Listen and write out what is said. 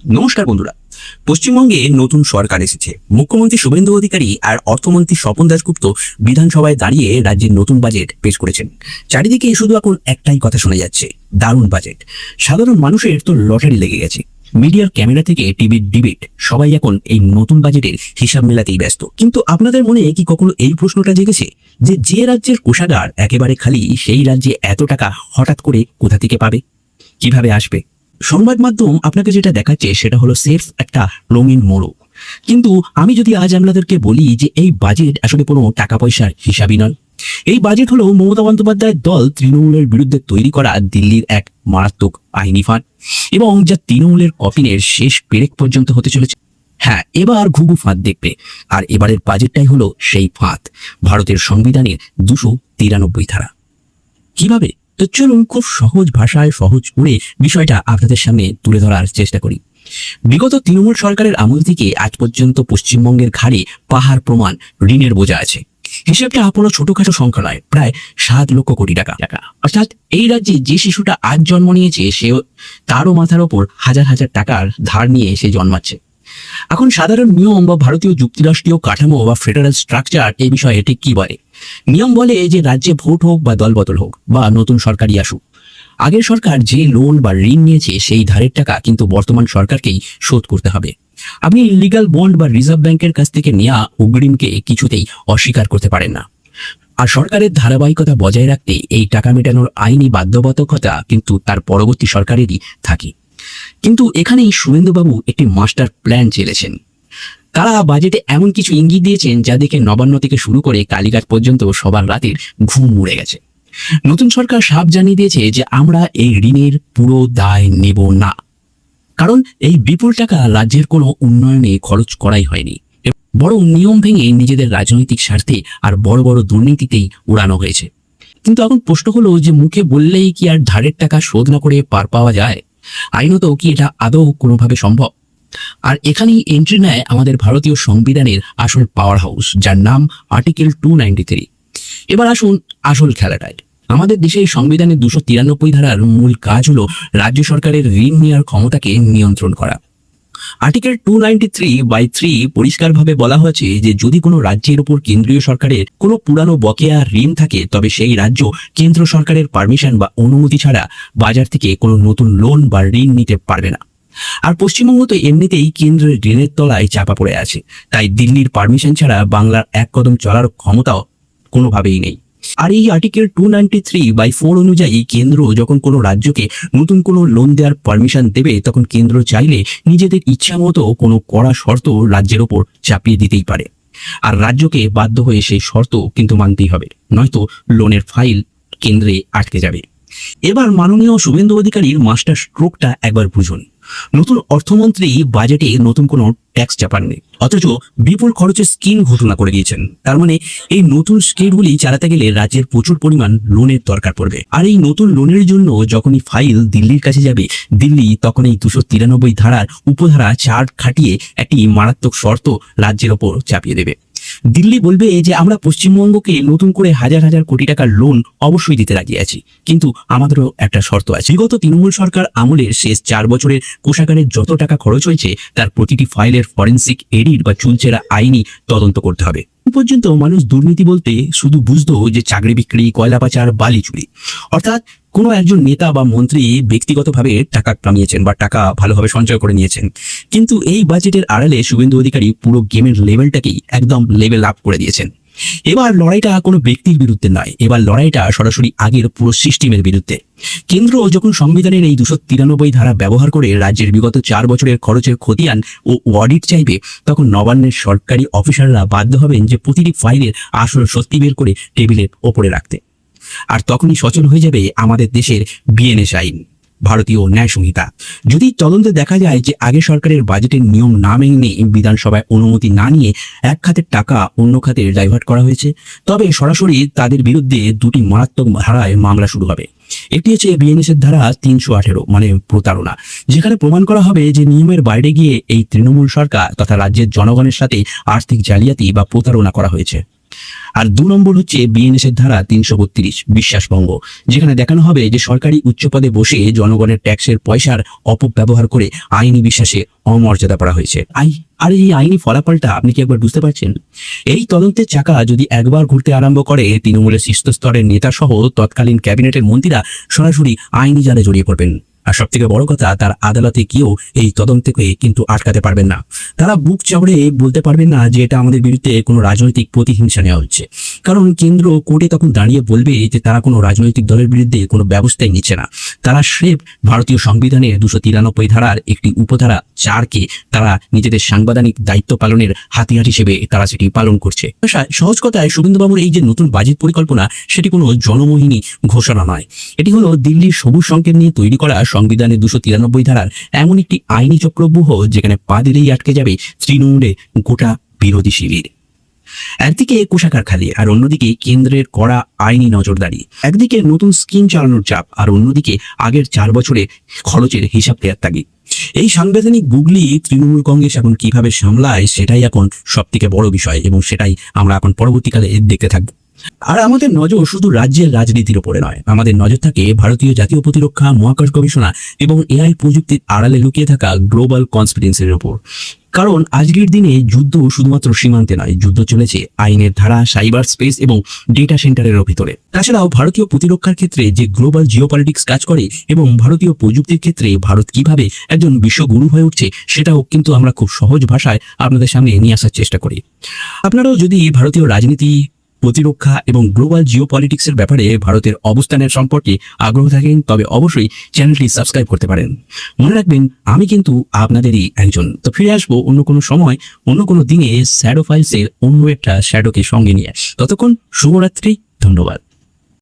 নমস্কার বন্ধুরা। পশ্চিমবঙ্গে নতুন সরকার এসেছে। মুখ্যমন্ত্রী শুভেন্দু অধিকারী আর অর্থমন্ত্রী স্বপন দাশগুপ্ত বিধানসভায় দাঁড়িয়ে রাজ্যের নতুন বাজেট পেশ করেছেন। চারিদিকে শুধু এখন একটাই কথা শোনা যাচ্ছে, দারুণ বাজেট। সাধারণ মানুষের তো লটারি লেগে গেছে। মিডিয়ার ক্যামেরা থেকে টিভির ডিবেট, সবাই এখন এই নতুন বাজেটের হিসাব মেলাতেই ব্যস্ত। কিন্তু আপনাদের মনে কি কখনো এই প্রশ্নটা জেগেছে যে রাজ্যের কোষাগার একেবারে খালি, সেই রাজ্যে এত টাকা হঠাৎ করে কোথা থেকে পাবে, কিভাবে আসবে? সংবাদ মাধ্যম আপনাকে যেটা দেখাচ্ছে সেটা হলো সেফ একটা রঙিন মোড়ক। কিন্তু আমি যদি আজ আপনাদেরকে বলি যে এই বাজেট আসলে কোনো টাকা পয়সার হিসাবই নয়। এই বাজেট হলো মমতা বন্দ্যোপাধ্যায়ের দল তৃণমূলের বিরুদ্ধে তৈরি করা দিল্লির এক মারাত্মক আইনি ফাঁদ, এবং যা তৃণমূলের কফিনের শেষ পেরেক পর্যন্ত হতে চলেছে। হ্যাঁ, এবার ঘুঘু ফাঁদ দেখবে। আর এবারের বাজেটটাই হলো সেই ফাঁদ, ভারতের সংবিধানের 293 ধারা। কিভাবে? তো চলুন খুব সহজ ভাষায় সহজ করে বিষয়টা আপনাদের সামনে তুলে ধরার চেষ্টা করি। বিগত তৃণমূল সরকারের আমল থেকে আজ পর্যন্ত পশ্চিমবঙ্গের ঘাড়ে পাহাড় প্রমাণ ঋণের বোঝা আছে। হিসেবটা কোনো ছোটখাটো সংখ্যা নয়, প্রায় 7 লক্ষ কোটি টাকা। অর্থাৎ এই রাজ্যে যে শিশুটা আজ জন্ম নিয়েছে, সে তারও মাথার ওপর হাজার হাজার টাকার ধার নিয়ে সে জন্মাচ্ছে। এখন সাধারণ নিয়ম বা ভারতীয় যুক্তরাষ্ট্রীয় কাঠামো বা ফেডারেল স্ট্রাকচার এই বিষয়ে ঠিক কি বলে? নিয়ম বলে যে রাজ্যে ভোট হোক বা দলবদল হোক বা নতুন সরকারই আসুক, আগের সরকার যে লোন বা ঋণ নিয়েছে সেই ধারের টাকা কিন্তু বর্তমান সরকারকেই শোধ করতে হবে। আপনি লিগ্যাল বন্ড বা রিজার্ভ ব্যাংকের কাছ থেকে নেওয়া অগ্রিমকে কিছুতেই অস্বীকার করতে পারেন না। আর সরকারের ধারাবাহিকতা বজায় রাখতে এই টাকা মেটানোর আইনি বাধ্যবাধকতা কিন্তু তার পরবর্তী সরকারেরই থাকে। কিন্তু এখানেই শুভেন্দুবাবু একটি মাস্টার প্ল্যান চেলেছেন। তারা বাজেটে এমন কিছু ইঙ্গিত দিয়েছেন যা দেখে নবান্ন থেকে শুরু করে কালীঘাট পর্যন্ত সবার রাতের ঘুম উড়ে গেছে। নতুন সরকার সাফ জানিয়ে দিয়েছে যে আমরা এই ঋণের পুরো দায় নেব না, কারণ এই বিপুল টাকা রাজ্যের কোনো উন্নয়নে খরচ করাই হয়নি, বরং নিয়ম ভেঙে নিজেদের রাজনৈতিক স্বার্থে আর বড় বড় দুর্নীতিতেই উড়ানো হয়েছে। কিন্তু এখন প্রশ্ন হলো যে মুখে বললেই কি আর ধারের টাকা শোধ না করে পার পাওয়া যায়? আইনত কি এটা আদৌ কোনোভাবে সম্ভব? আর এখানেই এন্ট্রি নেয় আমাদের ভারতীয় সংবিধানের আসল পাওয়ার হাউস, যার নাম আর্টিকেল 293। এবার আসুন আসল খেলাটায়। আমাদের দেশে সংবিধানের 293 ধারার মূল কাজ হলো রাজ্য সরকারের ঋণ নেওয়ার ক্ষমতাকে নিয়ন্ত্রণ করা। আর্টিকেল 293/3 পরিষ্কারভাবে বলা হয়েছে যে যদি কোনো রাজ্যের উপর কেন্দ্রীয় সরকারের কোনো পুরানো বকেয়া ঋণ থাকে, তবে সেই রাজ্য কেন্দ্র সরকারের পারমিশন বা অনুমতি ছাড়া বাজার থেকে কোনো নতুন লোন বা ঋণ নিতে পারবে না। আর পশ্চিমবঙ্গ তো এমনিতেই কেন্দ্রের ঋণের তলায় চাপা পড়ে আছে, তাই দিল্লির পারমিশন ছাড়া বাংলার এক কদম চলার ক্ষমতাও কোনোভাবেই নেই। আর এই আর্টিকেল 293/4 অনুযায়ী কেন্দ্র যখন কোনো রাজ্যকে নতুন কোনো লোন দেওয়ার পারমিশন দেবে, তখন কেন্দ্র চাইলে নিজেদের ইচ্ছা মতো কোনো কড়া শর্ত রাজ্যের ওপর চাপিয়ে দিতেই পারে। আর রাজ্যকে বাধ্য হয়ে সেই শর্ত কিন্তু মানতেই হবে, নয়তো লোনের ফাইল কেন্দ্রে আটকে যাবে। এবার মাননীয় শুভেন্দু অধিকারীর মাস্টার স্ট্রোকটা একবার বুঝুন। নতুন অর্থমন্ত্রী বাজেটে নতুন কোনো ট্যাক্স চাপাননি, অথচ বিপুল খরচের স্কিম ঘোষণা করে দিয়েছেন। তার মানে এই নতুন স্কিমগুলি চালাতে গেলে রাজ্যের প্রচুর পরিমাণ লোনের দরকার পড়বে। আর এই নতুন লোনের জন্য যখনই ফাইল দিল্লির কাছে যাবে, দিল্লি তখন এই 293 ধারার উপধারা 4 খাটিয়ে একটি মারাত্মক শর্ত রাজ্যের ওপর চাপিয়ে দেবে। দিল্লি বলবে যে আমরা পশ্চিমবঙ্গকে নতুন করে হাজার হাজার কোটি টাকার লোন অবশ্যই দিতে রাজি আছি, কিন্তু আমাদেরও একটা শর্ত আছে। বিগত তৃণমূল সরকার আমলের শেষ 4 বছরের কোষাগারের যত টাকা খরচ হয়েছে তার প্রতিটি ফাইলের ফরেন্সিক এডিট বা চুলচেরা আইনি তদন্ত করতে হবে। পর্যন্ত মানুষ দুর্নীতি বলতে শুধু বুঝতো যে চাকরি বিক্রি, কয়লা পাচার, বালি চুরি। অর্থাৎ কোনো একজন নেতা বা মন্ত্রী ব্যক্তিগতভাবে টাকা কামিয়েছেন বা টাকা ভালোভাবে সঞ্চয় করে নিয়েছেন। কিন্তু এই বাজেটের আড়ালে শুভেন্দু অধিকারী পুরো গেমের লেভেলটাকেই একদম লেভেল আপ করে দিয়েছেন। এবার লড়াইটা কোনো ব্যক্তির বিরুদ্ধে নয়, এবার লড়াইটা সরাসরি আগের পুরো সিস্টেমের বিরুদ্ধে। কেন্দ্র যখন সংবিধানের এই 293 ধারা ব্যবহার করে রাজ্যের বিগত 4 বছরের খরচের খতিয়ান ও অডিট চাইবে, তখন নবান্নের সরকারি অফিসাররা বাধ্য হবেন যে প্রতিটি ফাইলের আসল সত্যি বের করে টেবিলের ওপরে রাখতে। আর তখনই সচল হয়ে যাবে আমাদের দেশের বিএনএস আইন, ভারতীয় ন্যায় সংহিতা। যদি তদন্তে দেখা যায় যে আগে সরকারের বাজেটের নিয়ম না মেনে বিধানসভায় অনুমতি না নিয়ে এক খাতের টাকা অন্য খাতে ডাইভার্ট করা হয়েছে, তবে সরাসরি তাদের বিরুদ্ধে 2টি মারাত্মক ধারায় মামলা শুরু হবে। একটি হচ্ছে বিএনএস এর ধারা 318 মানে প্রতারণা, যেখানে প্রমাণ করা হবে যে নিয়মের বাইরে গিয়ে এই তৃণমূল সরকার তথা রাজ্যের জনগণের সাথে আর্থিক জালিয়াতি বা প্রতারণা করা হয়েছে। আর 2 নম্বর হচ্ছে বিএনএস এর ধারা 332 বিশ্বাসভঙ্গ, যেখানে দেখানো হবে যে সরকারি উচ্চ পদে বসে জনগণের ট্যাক্সের পয়সার অপব্যবহার করে আইনি বিশ্বাসে অমর্যাদা করা হয়েছে। আর এই আইনি ফলাফলটা আপনি কি একবার বুঝতে পারছেন? এই তদন্তের চাকা যদি একবার ঘুরতে আরম্ভ করে, তৃণমূলের শীর্ষ স্তরের নেতা সহ তৎকালীন ক্যাবিনেটের মন্ত্রীরা সরাসরি আইনি জালে জড়িয়ে পড়বেন। আর সব থেকে বড় কথা, তার আদালতে গিয়েও এই তদন্তকে কিন্তু আটকাতে পারবেন না। তারা বুক চাপড়ে বলতে পারবেন না যে এটা আমাদের বিরুদ্ধে কোনো রাজনৈতিক প্রতিহিংসা নেওয়া হচ্ছে, কারণ কেন্দ্র কোর্টে তখন দাঁড়িয়ে বলবে যে তারা কোনো রাজনৈতিক দলের বিরুদ্ধে কোনো ব্যবস্থাই নিচ্ছে না। তারা স্রেফ ভারতীয় সংবিধানের 293 ধারার একটি উপধারা 4কে তারা নিজেদের সাংবিধানিক দায়িত্ব পালনের হাতিয়ার হিসেবে তারা সেটি পালন করছে। সহজ কথায়, শুভেন্দুবাবুর এই যে নতুন বাজেট পরিকল্পনা, সেটি কোনো জনমোহিনী ঘোষণা নয়। এটি হলো দিল্লির সবুজ সংকেত নিয়ে তৈরি করা সংবিধানের 293 ধারার এমন একটি আইনি চক্রব্যূহ, যেখানে পা দিলেই আটকে যাবে তৃণমূলে গোটা বিরোধী শিবির। একদিকে কোষাগার খালি, আর অন্যদিকে কেন্দ্রের কড়া আইনি নজরদারি। একদিকে নতুন স্কিম চালানোর চাপ, আর অন্যদিকে আগের 4 বছরে খরচের হিসাব দেওয়ার তাগিদ। এই সাংবিধানিক বুগলি তৃণমূল কংগ্রেস এখন কিভাবে সামলায়, সেটাই এখন সব থেকে বড় বিষয়, এবং সেটাই আমরা এখন পরবর্তীকালে দেখতে থাকবো। আর আমাদের নজর শুধু রাজ্যের রাজনীতির উপরে নয়, আমাদের নজর থাকে ভারতীয় জাতীয় প্রতিরক্ষা, মহাকাশ গবেষণা এবং এআই প্রযুক্তির আড়ালে লুকিয়ে থাকা গ্লোবাল কনস্পিরেন্সির উপর। কারণ আজকের দিনে যুদ্ধ শুধুমাত্র সীমান্তে নয়, যুদ্ধ চলেছে আইনের ধারা, সাইবার স্পেস এবং ডেটা সেন্টারের ভিতরে। তাছাড়াও ভারতীয় প্রতিরক্ষার ক্ষেত্রে যে গ্লোবাল জিওপলিটিক্স কাজ করে এবং ভারতীয় প্রযুক্তির ক্ষেত্রে ভারত কিভাবে একজন বিশ্বগুরু হয়ে উঠছে, সেটাও কিন্তু আমরা খুব সহজ ভাষায় আপনাদের সামনে নিয়ে আসার চেষ্টা করি। আপনারাও যদি ভারতীয় রাজনীতি, প্রতিরক্ষা এবং গ্লোবাল জিওপলিটিক্সের ব্যাপারে ভারতের অবস্থানের সম্পর্কে আগ্রহ থাকেন, তবে অবশ্যই চ্যানেলটি সাবস্ক্রাইব করতে পারেন। মনে রাখবেন, আমি কিন্তু আপনাদেরই একজন। তো ফিরে আসবো অন্য কোনো সময়, অন্য কোনো দিনে শ্যাডো ফাইলসের অন্য একটা শ্যাডোকে সঙ্গে নিয়ে। ততক্ষণ শুভরাত্রি, ধন্যবাদ।